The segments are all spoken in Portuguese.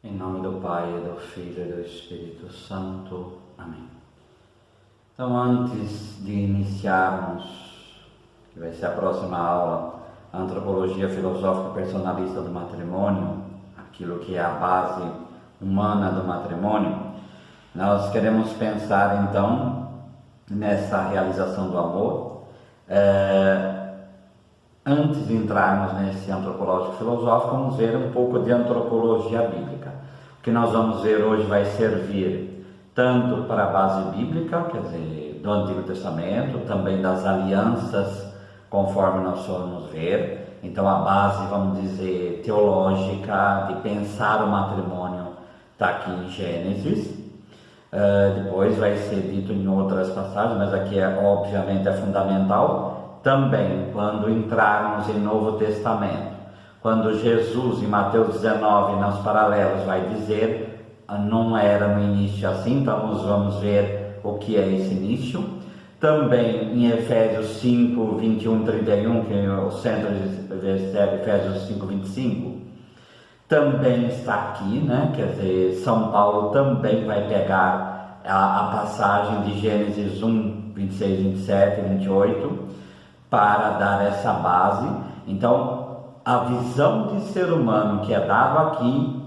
Em nome do Pai, do Filho e do Espírito Santo. Amém. Então, antes de iniciarmos, que vai ser a próxima aula, a Antropologia Filosófica Personalista do Matrimônio, aquilo que é a base humana do matrimônio, nós queremos pensar então nessa realização do amor. Antes de entrarmos nesse antropológico filosófico, vamos ver um pouco de antropologia bíblica. O que nós vamos ver hoje vai servir tanto para a base bíblica, quer dizer, do Antigo Testamento, também das alianças, conforme nós formos ver. Então a base, vamos dizer, teológica, de pensar o matrimônio, está aqui em Gênesis. Depois vai ser dito em outras passagens, mas aqui obviamente é fundamental. Também, quando entrarmos em Novo Testamento, quando Jesus, em Mateus 19, nos paralelos, vai dizer, não era no início assim, então nós vamos ver o que é esse início. Também em Efésios 5, 21, 31, que é o centro de Efésios 5, 25, também está aqui, né? Quer dizer, São Paulo também vai pegar a passagem de Gênesis 1, 26, 27 e 28, para dar essa base. Então, a visão de ser humano que é dado aqui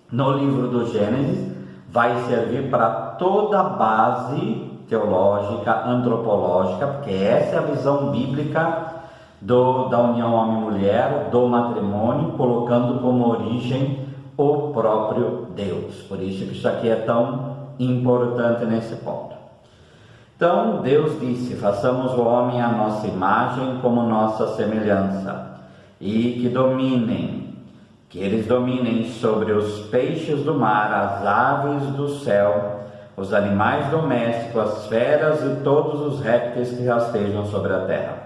no livro do Gênesis vai servir para toda a base teológica, antropológica, porque essa é a visão bíblica da união homem-mulher, do matrimônio, colocando como origem o próprio Deus. Por isso que isso aqui é tão importante nesse ponto. Então, Deus disse, façamos o homem à nossa imagem como nossa semelhança, e que eles dominem sobre os peixes do mar, as aves do céu, os animais domésticos, as feras e todos os répteis que rastejam sobre a terra.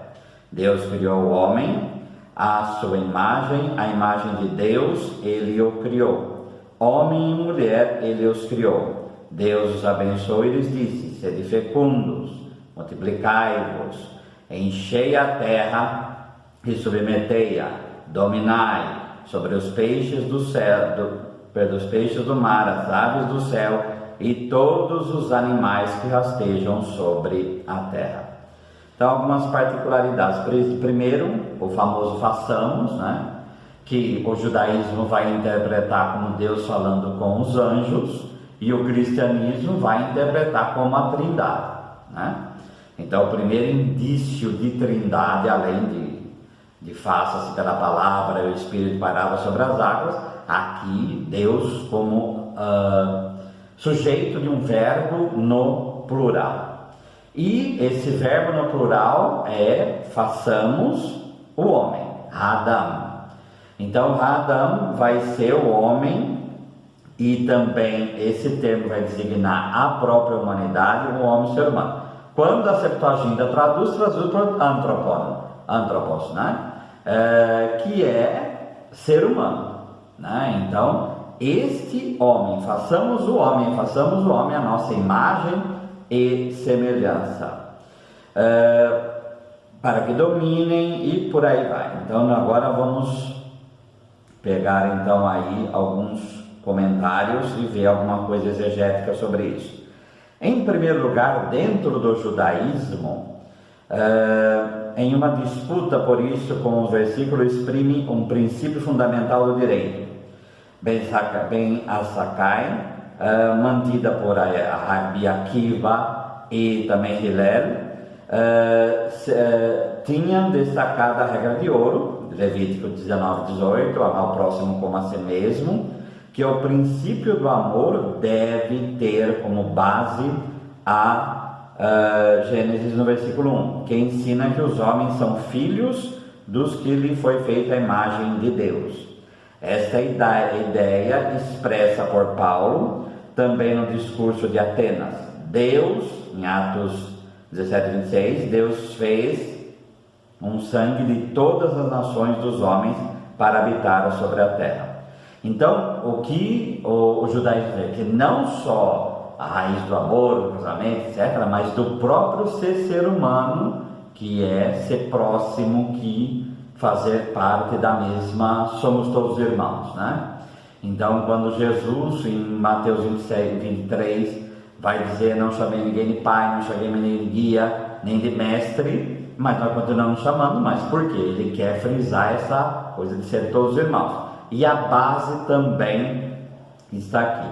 Deus criou o homem à sua imagem, a imagem de Deus, Ele o criou. Homem e mulher, Ele os criou. Deus os abençoou e lhes disse, sede fecundos, multiplicai-vos, enchei a terra e submetei-a, dominai sobre os peixes do céu, dos peixes do mar, as aves do céu e todos os animais que rastejam sobre a terra. Então, algumas particularidades. Primeiro, o famoso façamos, né? Que o judaísmo vai interpretar como Deus falando com os anjos, e o cristianismo vai interpretar como a trindade, né? Então, o primeiro indício de trindade, além de faça-se pela palavra e o Espírito pairava sobre as águas, aqui Deus como sujeito de um verbo no plural. E esse verbo no plural é façamos o homem, Adam. Então, Adam vai ser o homem. E também esse termo vai designar a própria humanidade, o homem ser humano. Quando a Septuaginta traduz por antropos, né? Que é ser humano, né? Então, este homem, façamos o homem à nossa imagem e semelhança, para que dominem e por aí vai. Então, agora vamos pegar então aí alguns comentários e ver alguma coisa exegética sobre isso. Em primeiro lugar, dentro do judaísmo, em uma disputa por isso, com os versículos exprime um princípio fundamental do direito. Ben Assakai, mantida por Rabi Akiva e também Hillel, tinham destacado a regra de ouro, Levítico 19, 18, amar o próximo como a si mesmo, que o princípio do amor deve ter como base a Gênesis no versículo 1, que ensina que os homens são filhos dos que lhe foi feita a imagem de Deus. Esta ideia expressa por Paulo, também no discurso de Atenas. Deus, em Atos 17, 26, Deus fez um sangue de todas as nações dos homens para habitar sobre a terra. Então, o que o judaísmo diz é que não só a raiz do amor, do casamento, etc., mas do próprio ser humano, que é ser próximo, que fazer parte da mesma, somos todos irmãos, né? Então, quando Jesus, em Mateus 27, 23, vai dizer: não chamei ninguém de pai, não chamei ninguém de guia, nem de mestre, mas nós continuamos chamando, mas por quê? Ele quer frisar essa coisa de ser todos irmãos. E a base também está aqui.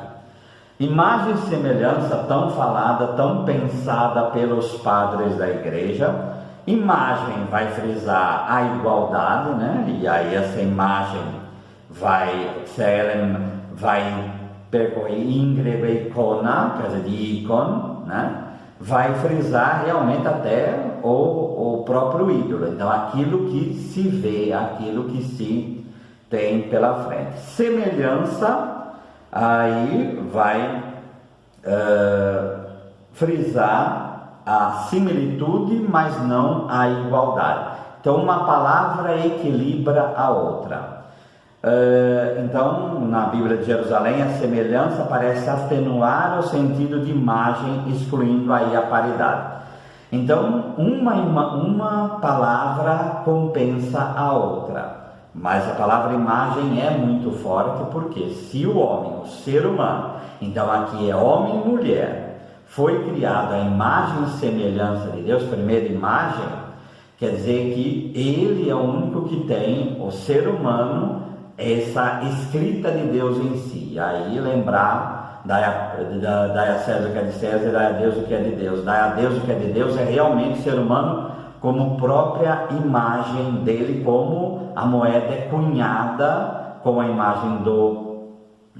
Imagem e semelhança tão falada, tão pensada pelos padres da igreja. Imagem vai frisar a igualdade, né? E aí essa imagem vai percorrer em grego icona, quer dizer, de ícone, né? Vai frisar realmente até o próprio ídolo. Então, aquilo que se vê, aquilo que se tem pela frente. Semelhança, aí vai frisar a similitude, mas não a igualdade. Então, uma palavra equilibra a outra. Então, na Bíblia de Jerusalém, a semelhança parece atenuar o sentido de imagem, excluindo aí a paridade. Então, uma palavra compensa a outra, mas a palavra imagem é muito forte, porque se o homem, o ser humano, então aqui é homem e mulher, foi criado à imagem e semelhança de Deus, primeira imagem, quer dizer que ele é o único que tem, o ser humano, essa escrita de Deus em si. Aí lembrar, dai a César o que é de César e dai a Deus o que é de Deus. Dai a Deus o que é de Deus é realmente o ser humano como própria imagem dele, como a moeda é cunhada com a imagem do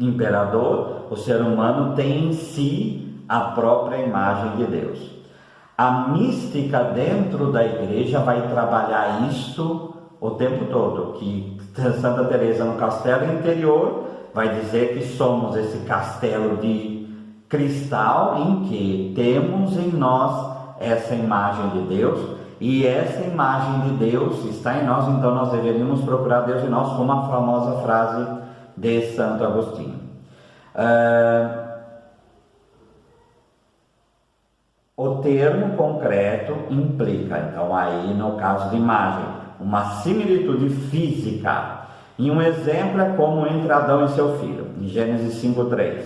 imperador, o ser humano tem em si a própria imagem de Deus. A mística dentro da igreja vai trabalhar isso o tempo todo, que Santa Teresa no castelo interior vai dizer que somos esse castelo de cristal em que temos em nós essa imagem de Deus, e essa imagem de Deus está em nós, então nós deveríamos procurar Deus em nós, como a famosa frase de Santo Agostinho. O termo concreto implica, então aí no caso de imagem, uma similitude física. E um exemplo é como entre Adão e seu filho, em Gênesis 5:3.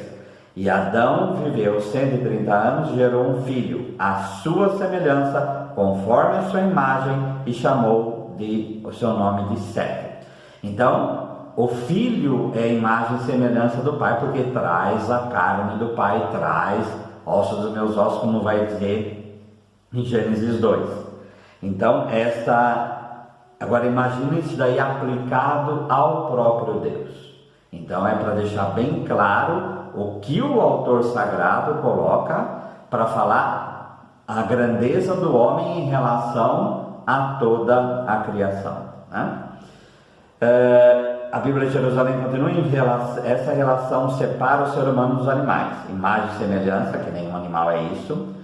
E Adão viveu 130 anos e gerou um filho, à sua semelhança, conforme a sua imagem, e chamou o seu nome de Sete. Então, o filho é a imagem e semelhança do pai, porque traz a carne do pai, traz ossos dos meus ossos, como vai dizer em Gênesis 2. Então, agora imagine isso daí aplicado ao próprio Deus. Então é para deixar bem claro o que o autor sagrado coloca para falar a grandeza do homem em relação a toda a criação, né? A Bíblia de Jerusalém continua essa relação separa o ser humano dos animais, imagem e semelhança, que nenhum animal é isso,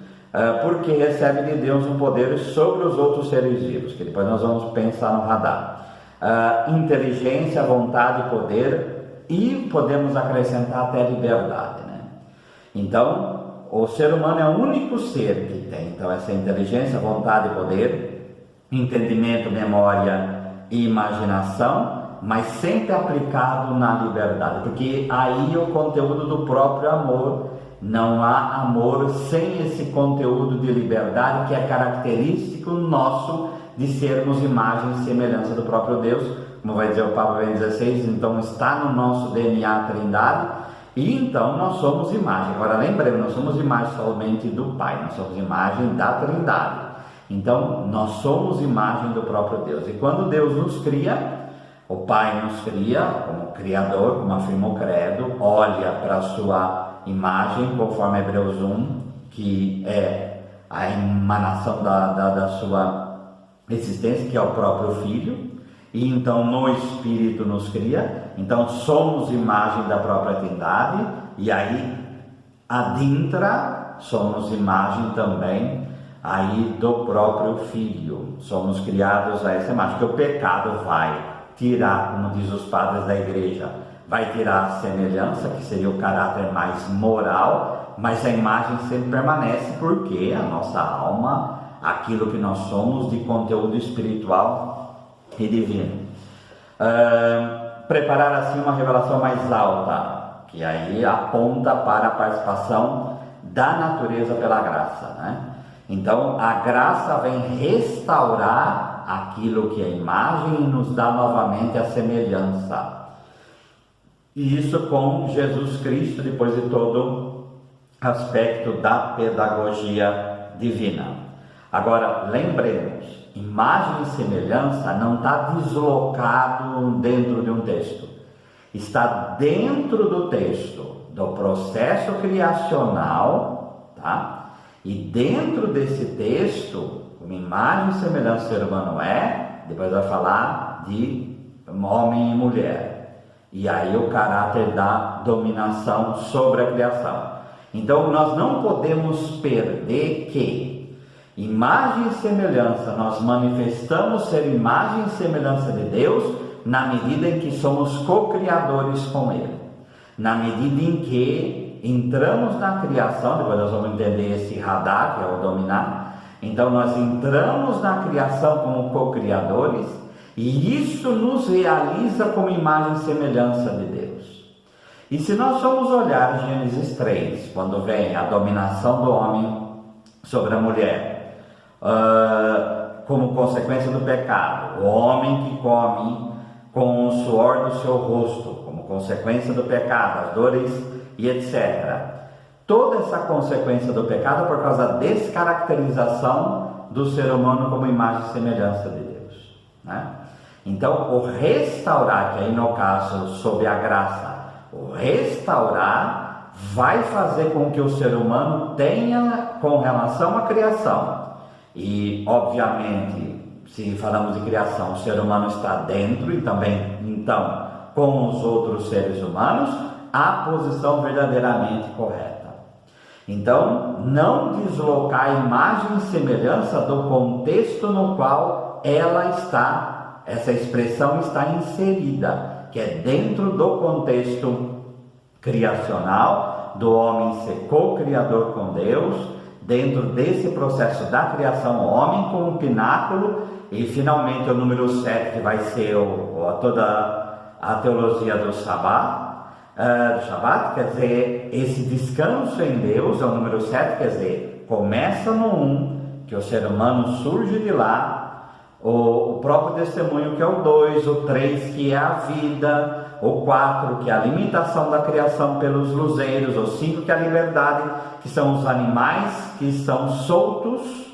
porque recebe de Deus um poder sobre os outros seres vivos, que depois nós vamos pensar no radar. Inteligência, vontade, poder, e podemos acrescentar até liberdade, né? Então, o ser humano é o único ser que tem, então, essa inteligência, vontade, poder, entendimento, memória e imaginação, mas sempre aplicado na liberdade, porque aí o conteúdo do próprio amor. Não há amor sem esse conteúdo de liberdade que é característico nosso de sermos imagem e semelhança do próprio Deus, como vai dizer o Papa Bento XVI. Então está no nosso DNA a Trindade, e então nós somos imagem. Agora lembremos, nós somos imagem somente do Pai, nós somos imagem da Trindade. Então nós somos imagem do próprio Deus, e quando Deus nos cria, o Pai nos cria como Criador, como afirma o Credo, olha para a sua imagem, conforme Hebreus 1, que é a emanação da sua existência, que é o próprio Filho, e então no Espírito nos cria, então somos imagem da própria Trindade, e aí adintra, somos imagem também aí do próprio Filho, somos criados a essa imagem, que o pecado vai tirar, como diz os padres da igreja, vai tirar a semelhança, que seria o caráter mais moral, mas a imagem sempre permanece, porque a nossa alma, aquilo que nós somos de conteúdo espiritual e divino. preparar assim uma revelação mais alta, que aí aponta para a participação da natureza pela graça, né? Então a graça vem restaurar aquilo que é imagem e nos dá novamente a semelhança. E isso com Jesus Cristo, depois de todo aspecto da pedagogia divina. Agora, lembremos, imagem e semelhança não está deslocado dentro de um texto. Está dentro do texto, do processo criacional, tá? E dentro desse texto, como imagem e semelhança do ser humano depois vai falar de homem e mulher. E aí o caráter da dominação sobre a criação. Então nós não podemos perder que imagem e semelhança, nós manifestamos ser imagem e semelhança de Deus na medida em que somos co-criadores com Ele. Na medida em que entramos na criação, depois nós vamos entender esse radar, que é o dominar. Então nós entramos na criação como co-criadores, e isso nos realiza como imagem e semelhança de Deus. E se nós formos olhar Gênesis 3, quando vem a dominação do homem sobre a mulher, como consequência do pecado, o homem que come com o suor do seu rosto, como consequência do pecado, as dores e etc. Toda essa consequência do pecado é por causa da descaracterização do ser humano como imagem e semelhança de Deus, né? Então, o restaurar, que aí no caso, sob a graça, o restaurar vai fazer com que o ser humano tenha com relação à criação. E, obviamente, se falamos de criação, o ser humano está dentro e também, então, com os outros seres humanos, a posição verdadeiramente correta. Então, não deslocar a imagem e semelhança do contexto no qual ela está, essa expressão está inserida, que é dentro do contexto criacional, do homem ser co-criador com Deus, dentro desse processo da criação, o homem como um pináculo, e finalmente o número 7, que vai ser toda a teologia do Shabat, quer dizer, esse descanso em Deus é o número 7, quer dizer, começa no 1, que o ser humano surge de lá, o próprio testemunho, que é o 2, o 3, que é a vida, o 4, que é a limitação da criação pelos luzeiros, o 5, que é a liberdade, que são os animais que estão soltos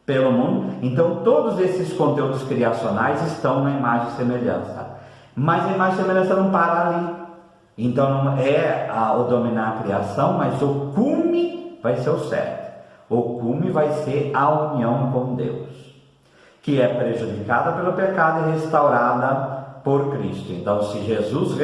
pelo mundo. Então todos esses conteúdos criacionais estão na imagem e semelhança, mas a imagem e semelhança não para ali. Então não é o dominar a criação, mas o cume vai ser o 7. O cume vai ser a união com Deus, que é prejudicada pelo pecado e restaurada por Cristo. Então, se Jesus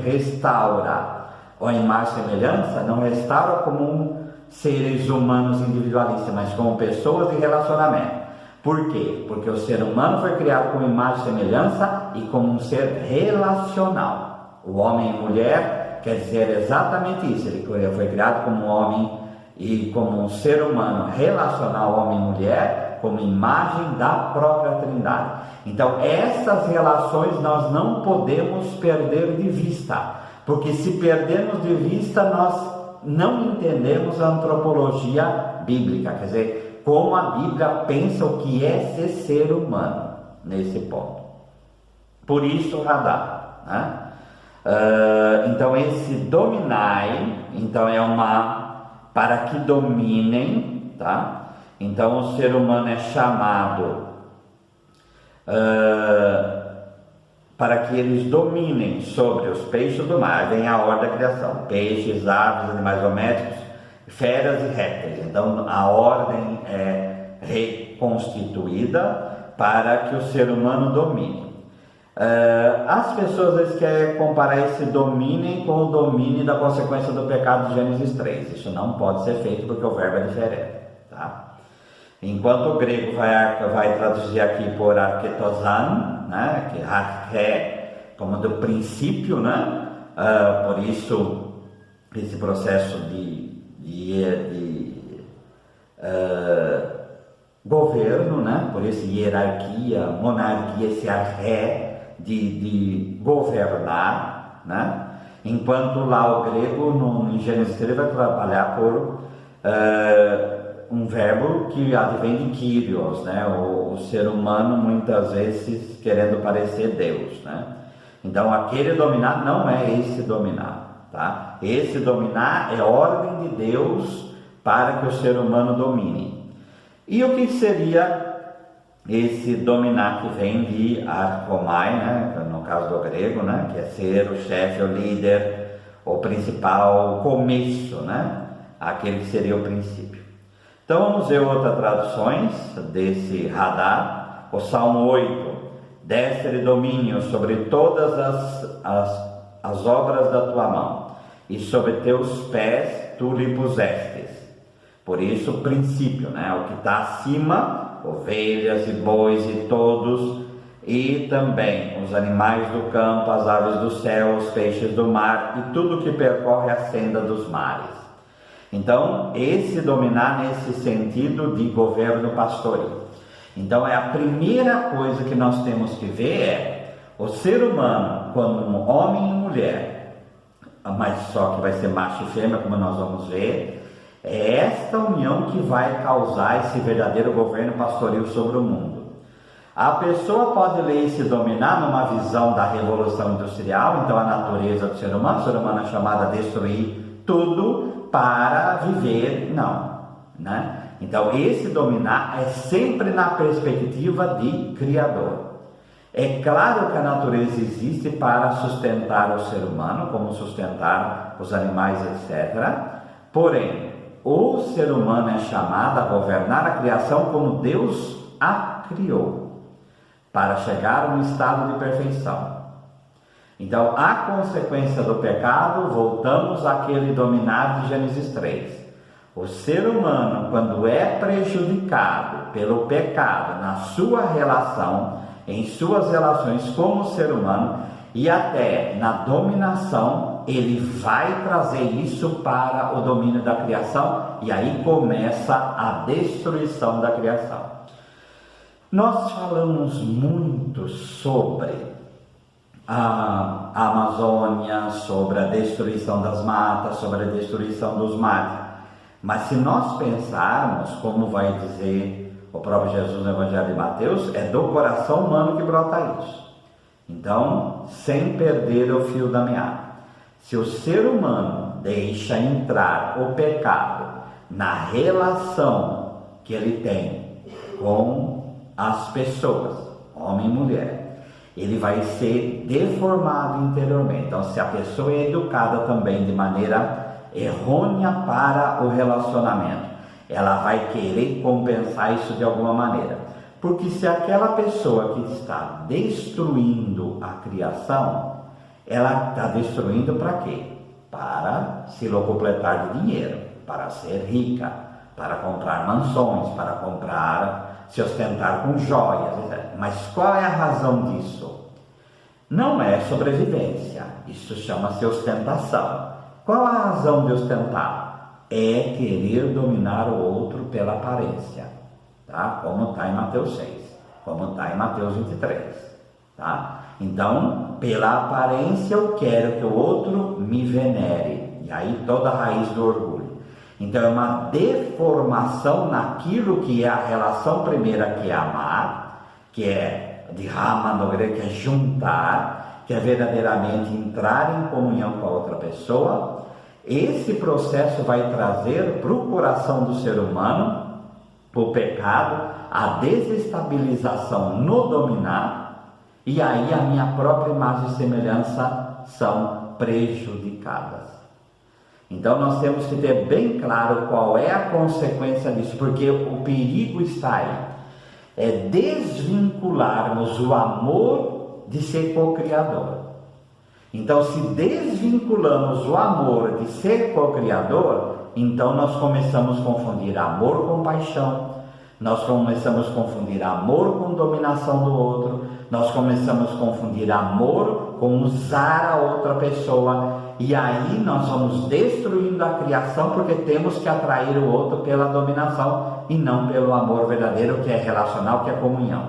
restaura a imagem e semelhança, não restaura como seres humanos individualistas, mas como pessoas de relacionamento. Por quê? Porque o ser humano foi criado com imagem e semelhança e como um ser relacional. O homem e mulher quer dizer exatamente isso. Ele foi criado como um homem e como um ser humano relacional, homem e mulher, como imagem da própria Trindade. Então, essas relações nós não podemos perder de vista, porque se perdermos de vista, nós não entendemos a antropologia bíblica, quer dizer, como a Bíblia pensa o que é ser humano nesse ponto. Por isso, radar, né? Então esse dominai, então é para que dominem, tá? Então o ser humano é chamado para que eles dominem sobre os peixes do mar. Vem a ordem da criação: peixes, aves, animais domésticos, feras e répteis. Então a ordem é reconstituída para que o ser humano domine. As pessoas às vezes querem comparar esse domínio com o domínio da consequência do pecado de Gênesis 3. Isso não pode ser feito porque o verbo é diferente, tá? Enquanto o grego vai traduzir aqui por arquetosan, né, que é como do princípio, né? Por isso esse processo de governo, né? Por isso hierarquia, monarquia, esse arré de governar, né? Enquanto lá o grego, em Gênesis 3, vai trabalhar por um verbo que advém de Kyrios, né? O ser humano muitas vezes querendo parecer Deus, né? Então aquele dominar não é esse dominar, tá? Esse dominar é ordem de Deus para que o ser humano domine. E o que seria esse dominar que vem de arkomai, né? No caso do grego, né? Que é ser o chefe, o líder, o principal, o começo, né? Aquele que seria o princípio. Então vamos ver outras traduções desse radar. O Salmo 8: deste domínio sobre todas as obras da tua mão, e sobre teus pés tu lhe pusestes. Por isso o princípio, né? O que está acima, ovelhas e bois e todos, e também os animais do campo, as aves do céu, os peixes do mar e tudo que percorre a senda dos mares. Então, esse dominar nesse sentido de governo pastoril. Então, é a primeira coisa que nós temos que ver o ser humano, quando um homem e mulher, mas só que vai ser macho e fêmea, como nós vamos ver, é esta união que vai causar esse verdadeiro governo pastoril sobre o mundo. A pessoa pode ler esse dominar numa visão da Revolução Industrial, então a natureza do ser humano é chamado a destruir tudo para viver, não, né? Então esse dominar é sempre na perspectiva de Criador. É claro que a natureza existe para sustentar o ser humano, como sustentar os animais, etc. Porém, o ser humano é chamado a governar a criação como Deus a criou, para chegar a um estado de perfeição. Então, a consequência do pecado, voltamos àquele dominar de Gênesis 3. O ser humano, quando é prejudicado pelo pecado na sua relação, em suas relações como ser humano e até na dominação, ele vai trazer isso para o domínio da criação, e aí começa a destruição da criação. Nós falamos muito sobre a Amazônia, sobre a destruição das matas, sobre a destruição dos mares. Mas se nós pensarmos, como vai dizer o próprio Jesus no Evangelho de Mateus, é do coração humano que brota isso. Então, sem perder o fio da meada, se o ser humano deixa entrar o pecado na relação que ele tem com as pessoas, homem e mulher, ele vai ser deformado interiormente. Então, se a pessoa é educada também de maneira errônea para o relacionamento, ela vai querer compensar isso de alguma maneira. Porque se aquela pessoa que está destruindo a criação, ela está destruindo para quê? Para se locupletar de dinheiro, para ser rica, para comprar mansões, para se ostentar com joias, etc. Mas qual é a razão disso? Não é sobrevivência, isso chama-se ostentação. Qual a razão de ostentar? É querer dominar o outro pela aparência, tá? Como está em Mateus 6, como está em Mateus 23, tá? Então, pela aparência eu quero que o outro me venere, e aí toda a raiz do orgulho. Então é uma deformação naquilo que é a relação primeira, que é amar, que é de Rama no grego, que é juntar, que é verdadeiramente entrar em comunhão com a outra pessoa. Esse processo vai trazer para o coração do ser humano o pecado, a desestabilização no dominar, e aí a minha própria imagem e semelhança são prejudicadas. Então nós temos que ter bem claro qual é a consequência disso, porque o perigo está aí, é desvincularmos o amor de ser co-criador. Então, se desvinculamos o amor de ser co-criador, então nós começamos a confundir amor com paixão, nós começamos a confundir amor com dominação do outro, nós começamos a confundir amor com usar a outra pessoa, e aí nós vamos destruindo a criação, porque temos que atrair o outro pela dominação e não pelo amor verdadeiro, que é relacional, que é comunhão,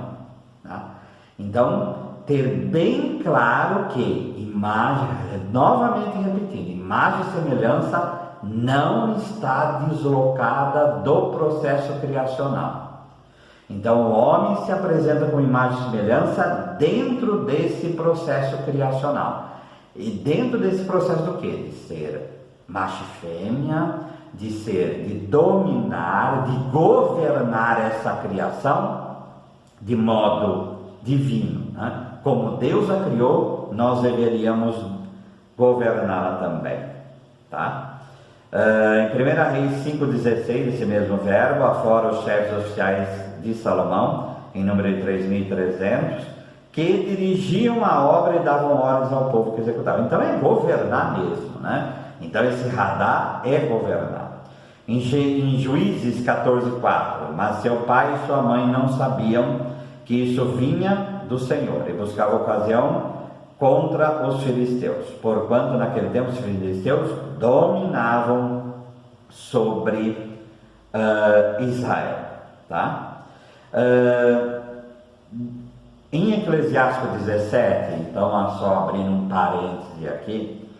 tá? Então, ter bem claro que imagem, novamente repetindo, imagem e semelhança não está deslocada do processo criacional. Então o homem se apresenta com imagem e semelhança dentro desse processo criacional. E dentro desse processo do quê? De ser macho e fêmea, de dominar, de governar essa criação de modo divino, né? Como Deus a criou, nós deveríamos governá-la também, tá? Em 1 Reis 5,16, esse mesmo verbo, afora os chefes oficiais de Salomão, em número de 3.300, que dirigiam a obra e davam ordens ao povo que executava. Então é governar mesmo, né? Então esse radar é governar. Em Juízes 14,4, mas seu pai e sua mãe não sabiam que isso vinha do Senhor e buscava ocasião contra os filisteus, porquanto naquele tempo os filisteus dominavam sobre Israel, tá? Em Eclesiástico 17, então só abrindo um parêntese aqui,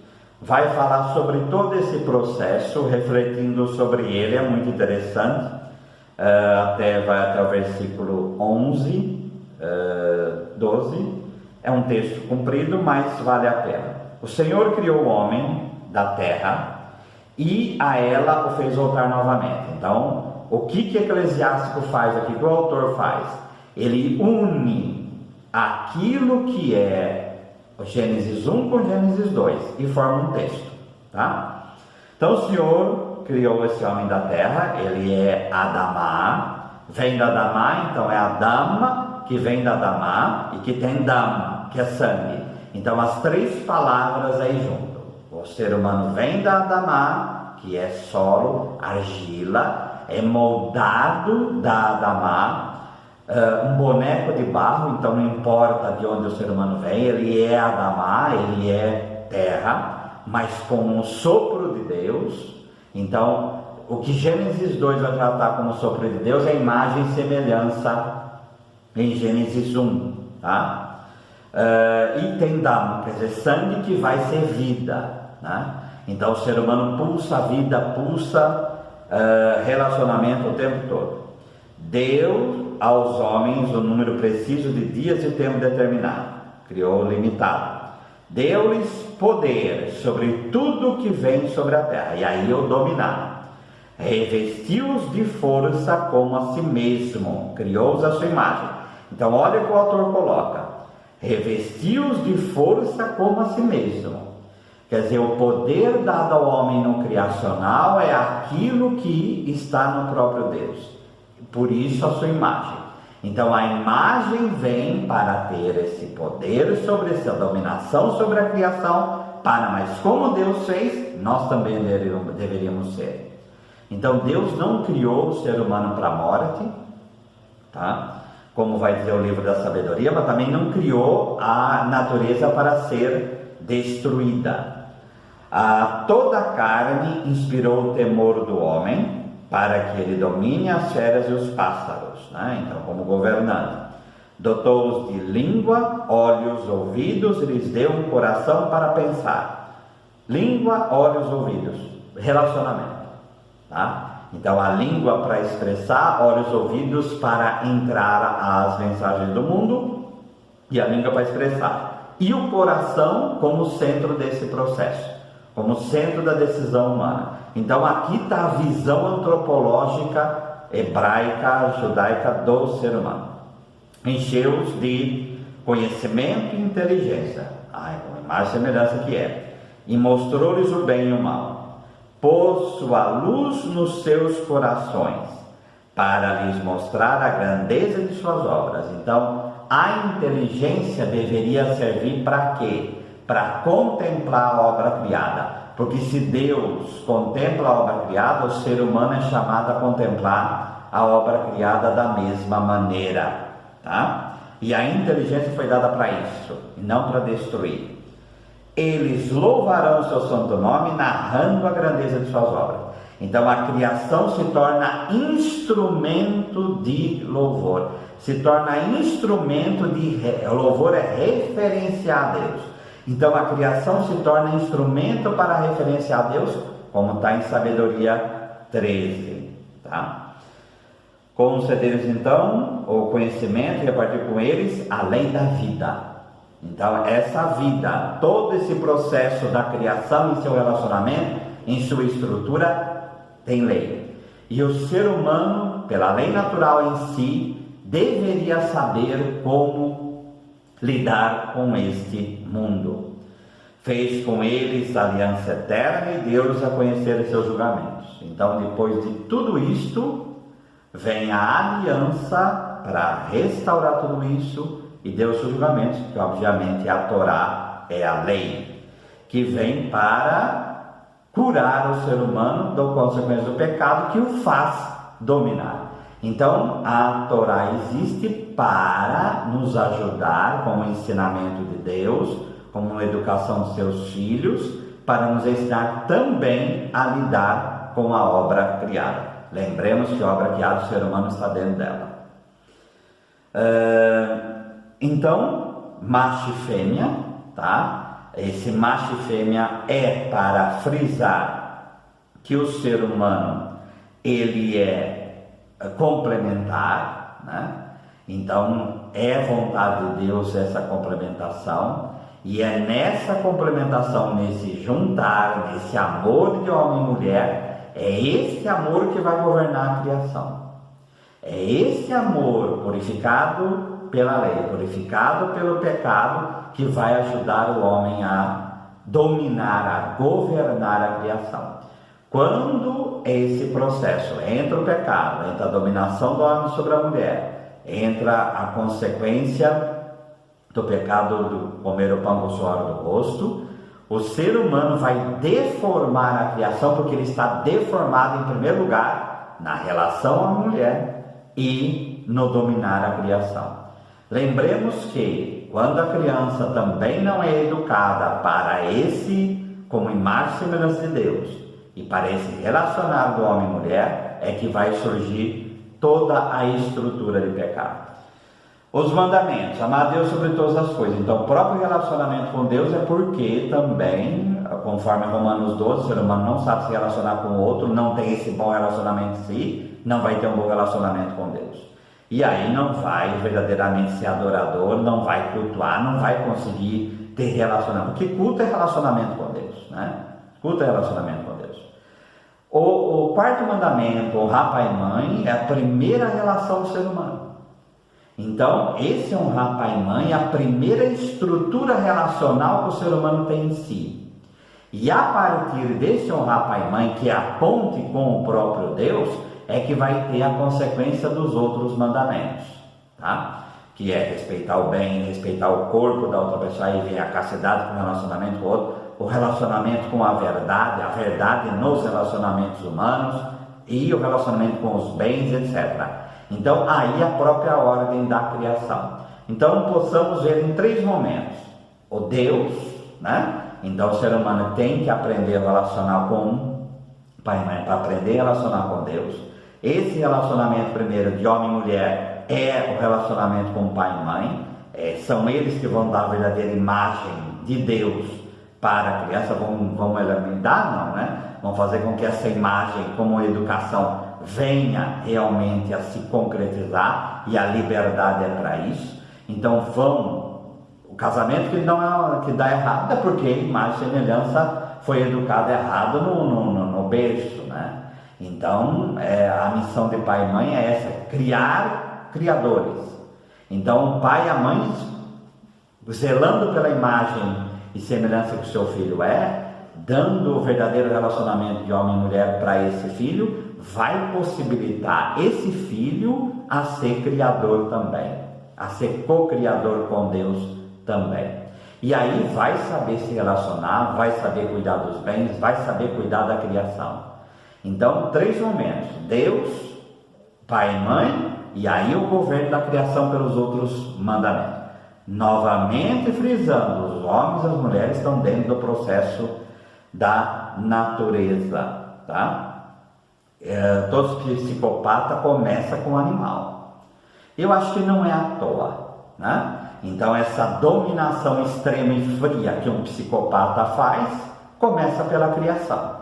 vai falar sobre todo esse processo, refletindo sobre ele, é muito interessante, vai até o versículo 11, 12, é um texto comprido, mas vale a pena. O Senhor criou o homem da terra e a ela o fez voltar novamente. Então, o que Eclesiástico faz aqui, que o autor faz? Ele une aquilo que é Gênesis 1 com Gênesis 2 e forma um texto, tá? Então o Senhor criou esse homem da terra, ele é Adamá, vem da Adamá, então é Adama, que vem da Adamá, e que tem Dama, que é sangue. Então as três palavras aí junto. O ser humano vem da Adamá, que é solo, argila, é moldado da Adamá, um boneco de barro, então não importa de onde o ser humano vem, ele é Adamá, ele é terra, mas com o sopro de Deus. Então o que Gênesis 2 vai tratar como sopro de Deus é imagem e semelhança em Gênesis 1, tá? E tem Dama, quer dizer, sangue, que vai ser vida, né? Então o ser humano pulsa a vida, pulsa relacionamento o tempo todo. Deus aos homens o número preciso de dias e tempo determinado, criou limitado, deu-lhes poder sobre tudo que vem sobre a terra, e aí o dominar, revestiu-os de força como a si mesmo, criou-os à sua imagem. Então olha o que o autor coloca, revestiu-os de força como a si mesmo, quer dizer, o poder dado ao homem no criacional é aquilo que está no próprio Deus, por isso a sua imagem. Então a imagem vem para ter esse poder sobre essa dominação sobre a criação, mas como Deus fez, nós também deveríamos ser. Então Deus não criou o ser humano para a morte, tá? Como vai dizer o livro da sabedoria, mas também não criou a natureza para ser destruída. Toda a carne inspirou o temor do homem, para que ele domine as feras e os pássaros, né? Então, como governante, dotou-os de língua, olhos, ouvidos, e lhes deu um coração para pensar. Língua, olhos, ouvidos, relacionamento, tá? Então a língua para expressar, olhos, ouvidos para entrar as mensagens do mundo, e a língua para expressar, e o coração como centro desse processo, como centro da decisão humana. Então aqui está a visão antropológica hebraica, judaica do ser humano. Encheu-os de conhecimento e inteligência, com imagem e semelhança que é, e mostrou-lhes o bem e o mal, pôs sua luz nos seus corações, para lhes mostrar a grandeza de suas obras. Então a inteligência deveria servir para quê? Para contemplar a obra criada. Porque se Deus contempla a obra criada, o ser humano é chamado a contemplar a obra criada da mesma maneira, tá? E a inteligência foi dada para isso, e não para destruir. Eles louvarão o seu santo nome, narrando a grandeza de suas obras. Então a criação se torna instrumento de louvor. se torna instrumento de louvor, é referenciar a Deus. Então a criação se torna instrumento para referenciar a Deus, como está em Sabedoria 13, tá? Conceder-lhes então o conhecimento e a partir com eles a lei da vida. Então essa vida, todo esse processo da criação em seu relacionamento, em sua estrutura, tem lei. E o ser humano, pela lei natural em si, deveria saber como lidar com este mundo. Fez com eles aliança eterna e deu-lhes a conhecer os seus julgamentos. Então, depois de tudo isto, vem a aliança para restaurar tudo isso e deu os seus julgamentos, que obviamente a Torá é a lei, que vem para curar o ser humano da consequência do pecado que o faz dominar. Então, a Torá existe para nos ajudar com o ensinamento de Deus, como a educação dos seus filhos, para nos ensinar também a lidar com a obra criada. Lembremos que a obra criada do ser humano está dentro dela. Então, macho e fêmea, tá? Esse macho e fêmea é para frisar que o ser humano, ele é complementar, né? Então, é vontade de Deus essa complementação, e é nessa complementação, nesse juntar, nesse amor de homem e mulher, é esse amor que vai governar a criação. É esse amor purificado pela lei, purificado pelo pecado, que vai ajudar o homem a dominar, a governar a criação. Quando esse processo entra o pecado, entra a dominação do homem sobre a mulher, entra a consequência do pecado do comer o pão com o suor do rosto, o ser humano vai deformar a criação, porque ele está deformado em primeiro lugar na relação à mulher e no dominar a criação. Lembremos que quando a criança também não é educada para esse, como imagem e semelhança de Deus, e para esse relacionar do homem e mulher, é que vai surgir toda a estrutura de pecado. Os mandamentos, amar a Deus sobre todas as coisas. Então, o próprio relacionamento com Deus é porque também, conforme Romanos 12, o ser humano não sabe se relacionar com o outro, não tem esse bom relacionamento em si, não vai ter um bom relacionamento com Deus. E aí não vai verdadeiramente ser adorador, não vai cultuar, não vai conseguir ter relacionamento. Porque culto é relacionamento com Deus, né? Culto é relacionamento com Deus. O quarto mandamento, honrar pai e mãe, é a primeira relação do ser humano. Então, esse honrar pai e mãe é a primeira estrutura relacional que o ser humano tem em si. E a partir desse honrar pai e mãe, que é a ponte com o próprio Deus, é que vai ter a consequência dos outros mandamentos, tá? Que é respeitar o bem, respeitar o corpo da outra pessoa, aí vem a castidade com o relacionamento com o outro, o relacionamento com a verdade nos relacionamentos humanos e o relacionamento com os bens, etc. Então, aí a própria ordem da criação. Então, possamos ver em três momentos. O Deus, né? Então, o ser humano tem que aprender a relacionar com pai e mãe, para aprender a relacionar com Deus. Esse relacionamento primeiro de homem e mulher é o relacionamento com pai e mãe. São eles que vão dar a verdadeira imagem de Deus para a criança. Vão eliminar, não, né? Vão fazer com que essa imagem, como educação, venha realmente a se concretizar, e a liberdade é para isso. Então o casamento que não que dá errado é porque a imagem e semelhança foi educada errado no berço, né? Então a missão de pai e mãe é essa, criar criadores. Então o pai e a mãe, zelando pela imagem e semelhança que o seu filho dando o verdadeiro relacionamento de homem e mulher para esse filho, vai possibilitar esse filho a ser criador também, a ser co-criador com Deus também. E aí vai saber se relacionar, vai saber cuidar dos bens, vai saber cuidar da criação. Então, três momentos: Deus, pai e mãe, e aí o governo da criação pelos outros mandamentos. Novamente frisando, os homens e as mulheres estão dentro do processo da natureza, tá? Todo psicopata começa com o animal. Eu acho que não é à toa, né? Então essa dominação extrema e fria que um psicopata faz, começa pela criação.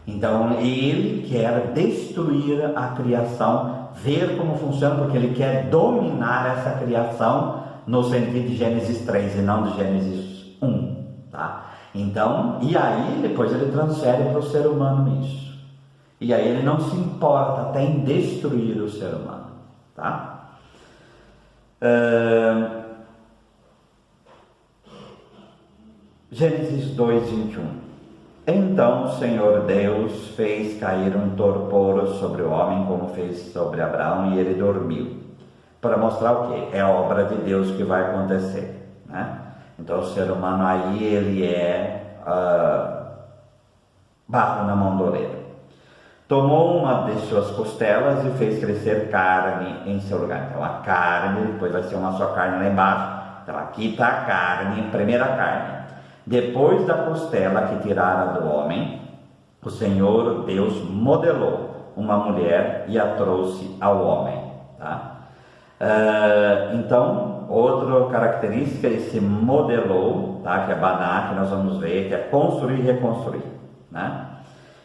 Então ele quer destruir a criação, ver como funciona, porque ele quer dominar essa criação no sentido de Gênesis 3 e não de Gênesis 1, tá? Então, e aí depois ele transfere para o ser humano isso. E aí ele não se importa até em destruir o ser humano, tá? Gênesis 2:21. Então o Senhor Deus fez cair um torpor sobre o homem, como fez sobre Abraão, e ele dormiu. Para mostrar o quê? É a obra de Deus que vai acontecer, né? Então o ser humano aí, ele é barro na mão do oleiro. Tomou uma de suas costelas e fez crescer carne em seu lugar. Então a carne, depois vai ser uma só carne lá embaixo. Então aqui está a carne, primeira carne. Depois da costela que tirara do homem, o Senhor Deus modelou uma mulher e a trouxe ao homem, tá? Então, outra característica, esse modelou, tá? Que é baná, que nós vamos ver, que é construir e reconstruir, né?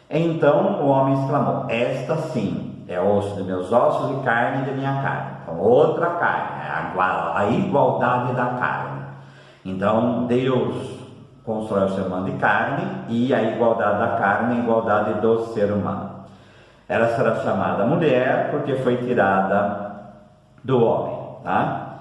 Então o homem exclamou: esta sim é osso de meus ossos e carne de minha carne. Então, outra carne, a igualdade da carne. Então Deus constrói o ser humano de carne, e a igualdade da carne é a igualdade do ser humano. Ela será chamada mulher porque foi tirada do homem, tá?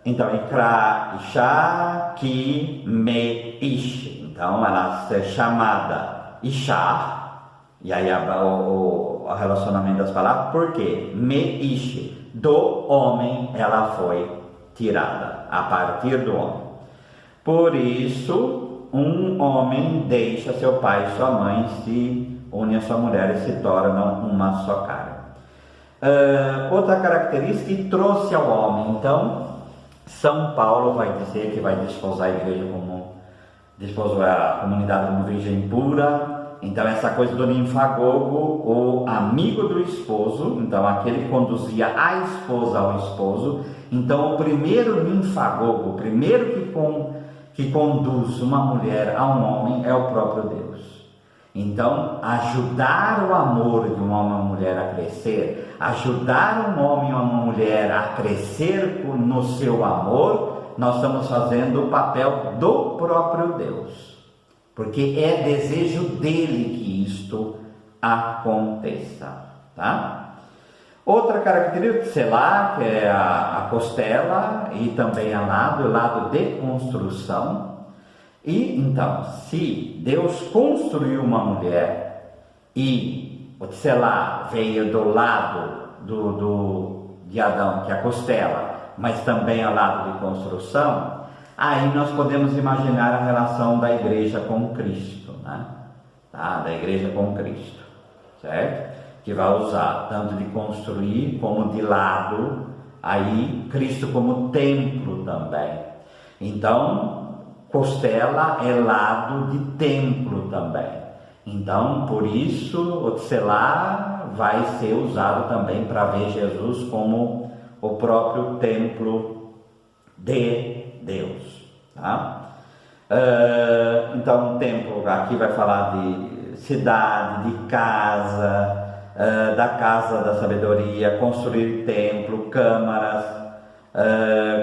Então, Ikra, Isha, Ki, Me, Ish. Então, ela é chamada Isha, e aí o relacionamento das palavras, por quê? Me, Ish, do homem ela foi tirada, a partir do homem. Por isso, um homem deixa seu pai e sua mãe, se une a sua mulher e se tornam uma só carne. Outra característica que trouxe ao homem, então, São Paulo vai dizer que vai desposar a igreja como desposou a comunidade como virgem pura. Então essa coisa do ninfagogo, o amigo do esposo, então aquele que conduzia a esposa ao esposo. Então o primeiro ninfagogo, o primeiro que conduz uma mulher a um homem é o próprio Deus. Então, ajudar o amor de um homem ou uma mulher a crescer, ajudar um homem ou uma mulher a crescer no seu amor, nós estamos fazendo o papel do próprio Deus, porque é desejo dele que isto aconteça, tá? Outra característica, selá, que é a costela, e também o lado de construção. E então, se Deus construiu uma mulher e o selá veio do lado de Adão, que é a costela, mas também ao lado de construção, aí nós podemos imaginar a relação da igreja com Cristo, né? Tá? Da igreja com Cristo, certo? Que vai usar tanto de construir como de lado, aí Cristo como templo também. Então, costela é lado de templo também. Então, por isso, o tselá vai ser usado também para ver Jesus como o próprio templo de Deus, tá? Então, o templo aqui vai falar de cidade, de casa, da casa da sabedoria, construir templo, câmaras,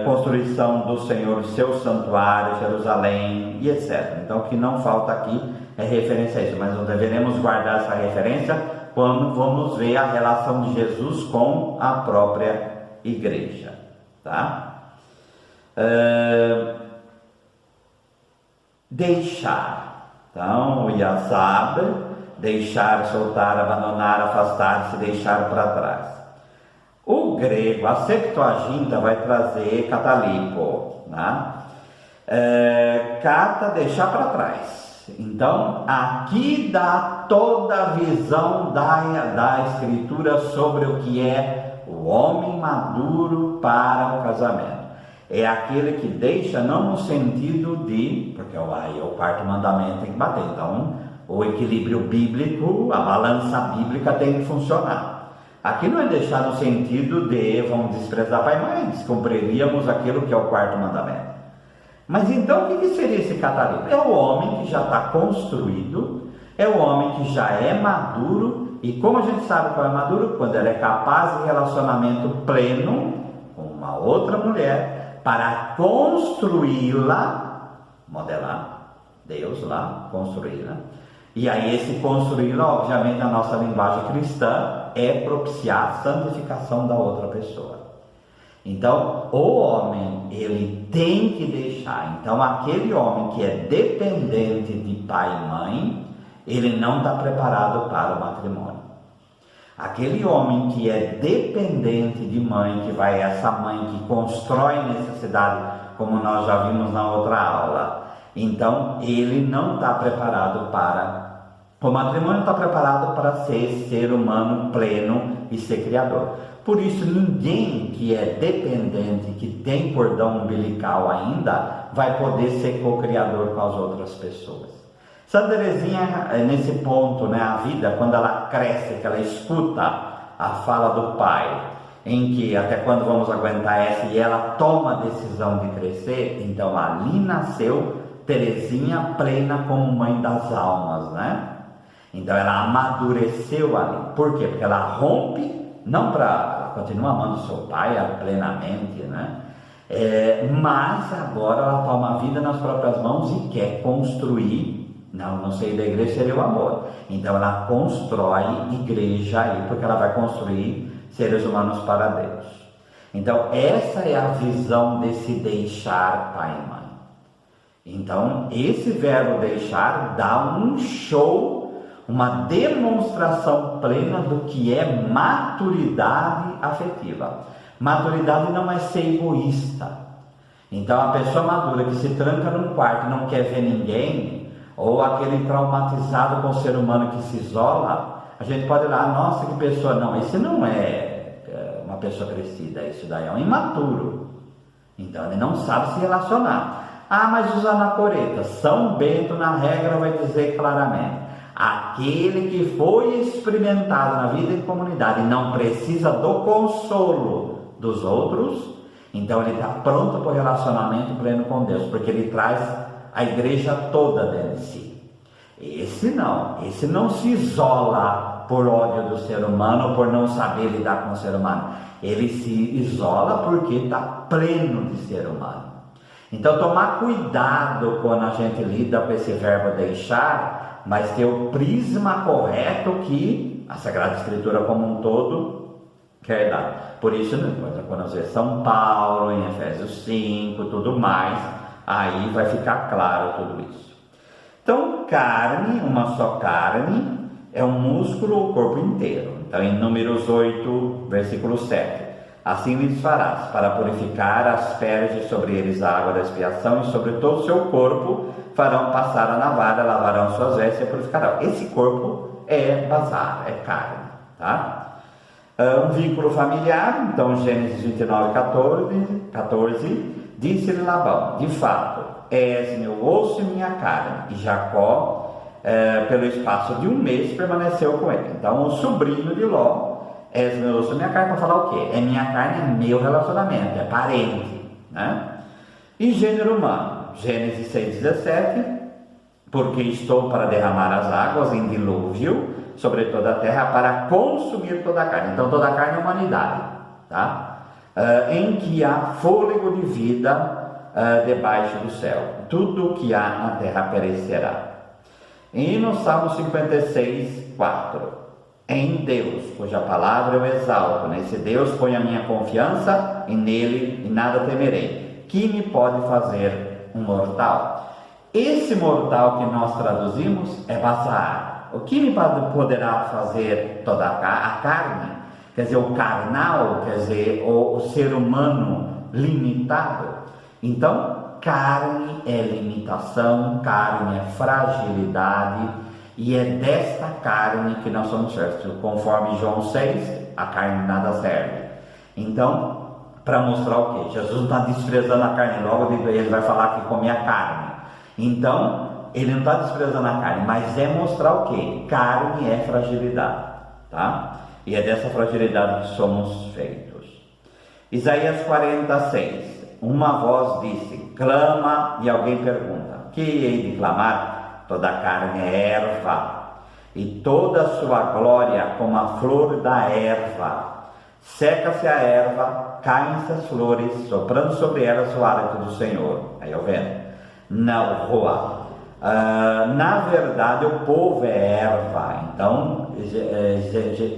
construção do Senhor, seu santuário, Jerusalém e etc. Então o que não falta aqui é referência a isso, mas nós deveremos guardar essa referência quando vamos ver a relação de Jesus com a própria igreja, tá? Deixar, então o Yazab, deixar, soltar, abandonar, afastar-se, deixar para trás. O grego, a Septuaginta vai trazer catalipo, né? Cata, deixar para trás. Então, aqui dá toda a visão da Escritura sobre o que é o homem maduro para o casamento. É aquele que deixa, não no sentido de, porque aí o quarto mandamento tem que bater, então o equilíbrio bíblico, a balança bíblica tem que funcionar. Aqui não é deixar no sentido de vamos desprezar pai e mãe, descumpriríamos aquilo que é o quarto mandamento. Mas então o que seria esse catalítico? É o homem que já está construído, é o homem que já é maduro, e como a gente sabe qual é maduro? Quando ele é capaz de relacionamento pleno com uma outra mulher, para construí-la, modelar, Deus lá, construí-la. E aí esse construí-la, obviamente na nossa linguagem cristã, é propiciar a santificação da outra pessoa. Então, o homem, ele tem que deixar. Então, aquele homem que é dependente de pai e mãe, ele não está preparado para o matrimônio. Aquele homem que é dependente de mãe, que vai essa mãe que constrói necessidade, como nós já vimos na outra aula, então ele não está preparado para o matrimônio, está preparado para ser humano pleno e ser criador. Por isso, ninguém que é dependente, que tem cordão umbilical ainda, vai poder ser co-criador com as outras pessoas. Santa Teresinha, nesse ponto, né, a vida, quando ela cresce, que ela escuta a fala do pai, em que até quando vamos aguentar essa, e ela toma a decisão de crescer, então ali nasceu Teresinha plena como mãe das almas, né? Então ela amadureceu ali. Por quê? Porque ela rompe, não para, ela continua amando seu pai plenamente, né? Mas agora ela toma a vida nas próprias mãos e quer construir. Não sei da igreja seria o amor. Então ela constrói igreja aí, porque ela vai construir seres humanos para Deus. Então essa é a visão de se deixar pai e mãe. Então esse verbo deixar dá um show, uma demonstração plena do que é maturidade afetiva. Maturidade não é ser egoísta. Então a pessoa madura que se tranca num quarto e não quer ver ninguém, ou aquele traumatizado com o ser humano que se isola, a gente pode olhar, nossa, que pessoa, não, esse não é uma pessoa crescida, isso daí é um imaturo. Então ele não sabe se relacionar. Ah, mas os anacoretas, São Bento na regra vai dizer claramente, aquele que foi experimentado na vida em comunidade e não precisa do consolo dos outros, então ele está pronto para o relacionamento pleno com Deus, porque ele traz a igreja toda dentro de si. Esse não se isola por ódio do ser humano ou por não saber lidar com o ser humano. Ele se isola porque está pleno de ser humano. Então tomar cuidado quando a gente lida com esse verbo deixar, mas ter o prisma correto que a Sagrada Escritura como um todo quer dar. Por isso, quando nós vemos São Paulo, em Efésios 5, tudo mais, aí vai ficar claro tudo isso. Então, carne, uma só carne, é um músculo ou corpo inteiro. Então, em Números 8, versículo 7. Assim lhes farás, para purificar, asperge sobre eles a água da expiação, e sobre todo o seu corpo farão passar a navalha, lavarão suas vestes e purificarão. Esse corpo é bazar, é carne, tá? Um vínculo familiar, então Gênesis 29, 14, disse-lhe Labão, de fato, és meu osso e minha carne. E Jacó, pelo espaço de um mês, permaneceu com ele. Então o sobrinho de Ló, és meu osso e minha carne, para falar o quê? É minha carne, é meu relacionamento, é parente, né? E gênero humano, Gênesis 6,17, porque estou para derramar as águas em dilúvio sobre toda a terra, para consumir toda a carne. Então toda a carne é humanidade, tá? Em que há fôlego de vida debaixo do céu. Tudo que há na terra perecerá. E no Salmo 56, 4. Em Deus, cuja palavra eu exalto, nesse Deus ponho a minha confiança, e nele e nada temerei. Que me pode fazer um mortal? Esse mortal que nós traduzimos é bazar. O que me poderá fazer toda a carne? Quer dizer, o carnal, quer dizer, o ser humano limitado. Então, carne é limitação, carne é fragilidade, e é desta carne que nós somos feitos. Conforme João 6, a carne nada serve. Então, para mostrar o quê? Jesus não está desprezando a carne, logo ele vai falar que come a carne. Então, ele não está desprezando a carne, mas é mostrar o quê? Carne é fragilidade, tá? E é dessa fragilidade que somos feitos. Isaías 46. Uma voz disse: clama, e alguém pergunta: que hei de clamar? Toda a carne é erva, e toda a sua glória como a flor da erva. Seca-se a erva, caem-se as flores, soprando sobre elas o hálito do Senhor. Aí eu vendo. Não, Roa. Na verdade, o povo é erva. Então,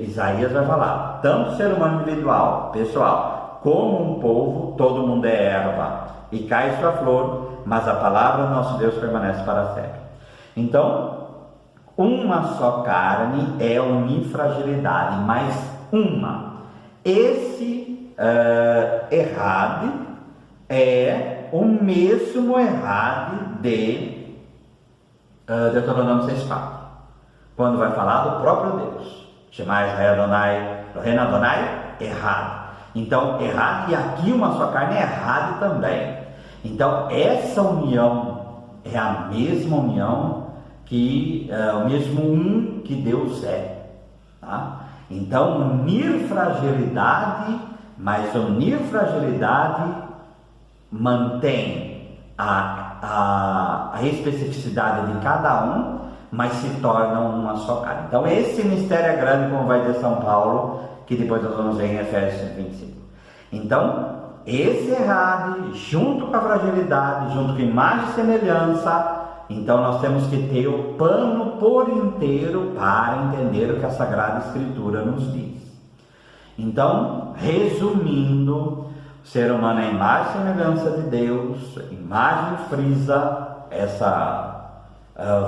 Isaías vai falar: tanto ser humano individual, pessoal, como um povo, todo mundo é erva. E cai sua flor, mas a palavra do nosso Deus permanece para sempre. Então, uma só carne é unifragilidade, mas uma. Esse errade é o mesmo errade de Deuteronômio 6,4, quando vai falar do próprio Deus. Shema Israel Adonai, Eloheinu Adonai, errado. Então, errado, e aqui uma só carne é errado também. Então, essa união é a mesma união que o mesmo um que Deus é. Tá? Então, unir fragilidade, mas unir fragilidade mantém a especificidade de cada um, mas se tornam uma só carne. Então, esse mistério é grande, como vai dizer São Paulo, que depois nós vamos ver em Efésios 25. Então, esse errado, junto com a fragilidade, junto com imagem e semelhança, então nós temos que ter o pano por inteiro para entender o que a Sagrada Escritura nos diz. Então, resumindo, o ser humano é a imagem e semelhança de Deus, imagem frisa, essa,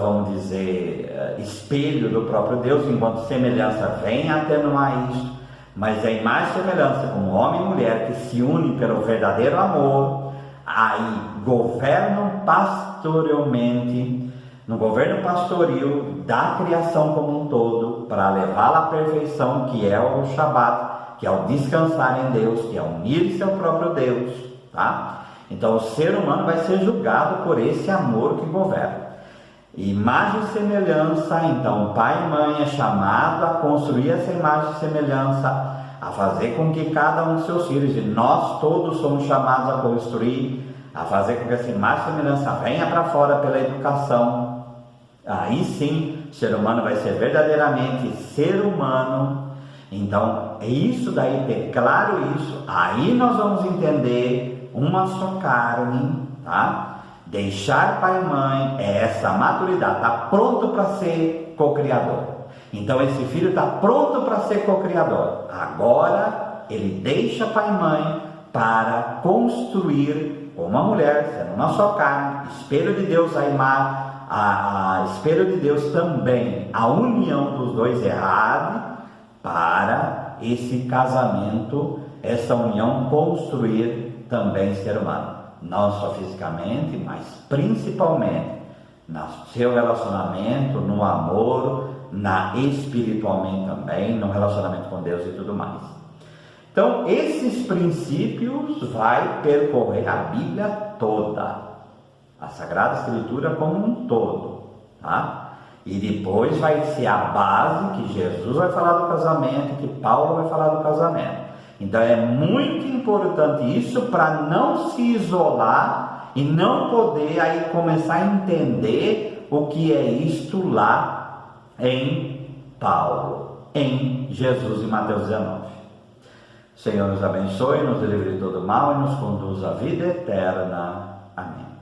vamos dizer, espelho do próprio Deus, enquanto semelhança vem a atenuar isso, mas é a imagem e semelhança como homem e mulher que se unem pelo verdadeiro amor, aí governam pastoralmente, no governo pastoril da criação como um todo, para levá-la à perfeição, que é o Shabat, que é o descansar em Deus, que é unir-se ao próprio Deus, tá? Então o ser humano vai ser julgado por esse amor que governa. Imagem e semelhança, então pai e mãe é chamado a construir essa imagem e semelhança, a fazer com que cada um dos seus filhos, e nós todos somos chamados a construir, a fazer com que essa imagem e semelhança venha para fora pela educação. Aí sim, o ser humano vai ser verdadeiramente ser humano. Então, é isso daí, ter claro isso, aí nós vamos entender uma só carne, tá? Deixar pai e mãe é essa maturidade, está pronto para ser co-criador. Então esse filho está pronto para ser co-criador. Agora ele deixa pai e mãe para construir uma mulher, sendo uma só carne, espelho de Deus, a espelho de Deus também, a união dos dois errade, para esse casamento, essa união construir também ser humano. Não só fisicamente, mas principalmente no seu relacionamento, no amor, espiritualmente também, no relacionamento com Deus e tudo mais. Então, esses princípios vai percorrer a Bíblia toda, a Sagrada Escritura como um todo, tá? E depois vai ser a base que Jesus vai falar do casamento, que Paulo vai falar do casamento. Então é muito importante isso para não se isolar e não poder aí começar a entender o que é isto lá em Paulo, em Jesus em Mateus 19. O Senhor nos abençoe, nos livre de todo mal e nos conduz à vida eterna. Amém.